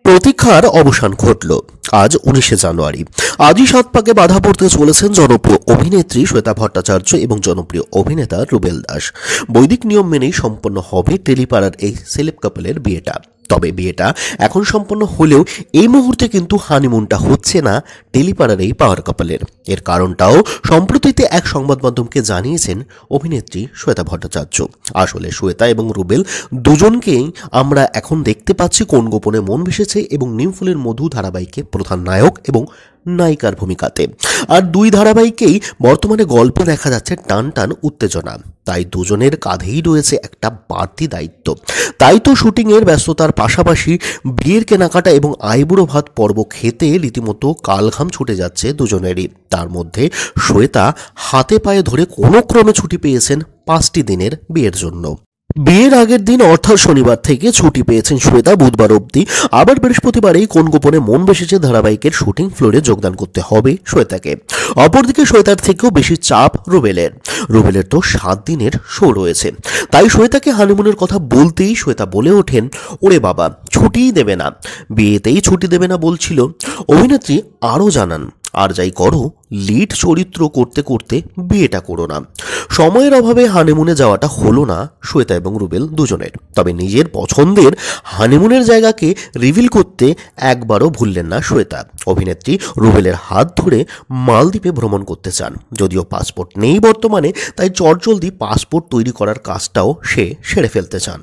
প্রতীক্ষার অবসান ঘটল। আজ 19শে জানুয়ারি। আজই সাত পাকে বাধা পড়তে চলেছেন জনপ্রিয় অভিনেত্রী শ্বেতা ভট্টাচার্য এবং জনপ্রিয় অভিনেতা রুবেল দাস। বৈদিক নিয়ম মেনেই সম্পন্ন হবে টেলিপাড়ার এই সেলেব কাপলের বিয়েটা। তবে বিয়েটা এখন সম্পন্ন হলেও এই মুহূর্তে কিন্তু হানিমুনটা হচ্ছে না টেলিপাড়ার এই পাওয়ার কাপলের। এর কারণটাও সম্প্রতিতে এক সংবাদ মাধ্যমকে জানিয়েছেন অভিনেত্রী শ্বেতা ভট্টাচার্য। আসলে শ্বেতা এবং রুবেল দুজনকেই আমরা এখন দেখতে পাচ্ছি কোন গোপনে মন ভেসেছে এবং নিমফুলের মধু ধারাবাহিকে প্রধান নায়ক এবং নায়িকার ভূমিকাতে। আর দুই ধারাবাহিকেই বর্তমানে গল্পে দেখা যাচ্ছে টান টান উত্তেজনা। তাই দুজনের কাঁধেই রয়েছে একটা বাড়তি দায়িত্ব। তাই তো শুটিংয়ের ব্যস্ততার পাশাপাশি বিয়ের কেনাকাটা এবং আইবুড়ো ভাত পর্ব খেতে রীতিমতো কালঘাম ছুটে যাচ্ছে দুজনেরই। তার মধ্যে শ্বেতা হাতে পায়ে ধরে কোনো ক্রমে ছুটি পেয়েছেন 5টি দিনের বিয়ের জন্য। বিয়ের আগের দিন অর্থাৎ শনিবার থেকে ছুটি পেয়েছেন শ্বেতা বুধবার অবধি। আবার বৃহস্পতিবারেই কোন গোপনে মন বসেছে ধারাবাহিকের শুটিং ফ্লোরে যোগদান করতে হবে শ্বেতাকে। অপরদিকে শ্বেতার থেকেও বেশি চাপ রুবেলের তো 7 দিনের শো রয়েছে। তাই শ্বেতাকে হানিমুনের কথা বলতেই শ্বেতা বলে ওঠেন, ওরে বাবা ছুটিই দেবে না, বিয়েতেই ছুটি দেবে না বলছিল। অভিনেত্রী আরও জানান, আর যাই করো লিড চরিত্র করতে করতে বিয়েটা করো না। সময়ের অভাবে হানিমুনে যাওয়াটা হলো না শ্বেতা এবং রুবেল দুজনের। তবে নিজের পছন্দের হানিমুনের জায়গাকে রিভিল করতে একবারও ভুললেন না শ্বেতা। অভিনেত্রী রুবেলের হাত ধরে মালদ্বীপে ভ্রমণ করতে চান। যদিও পাসপোর্ট নেই বর্তমানে, তাই চটজলদি পাসপোর্ট তৈরি করার কাজটাও সে সেরে ফেলতে চান।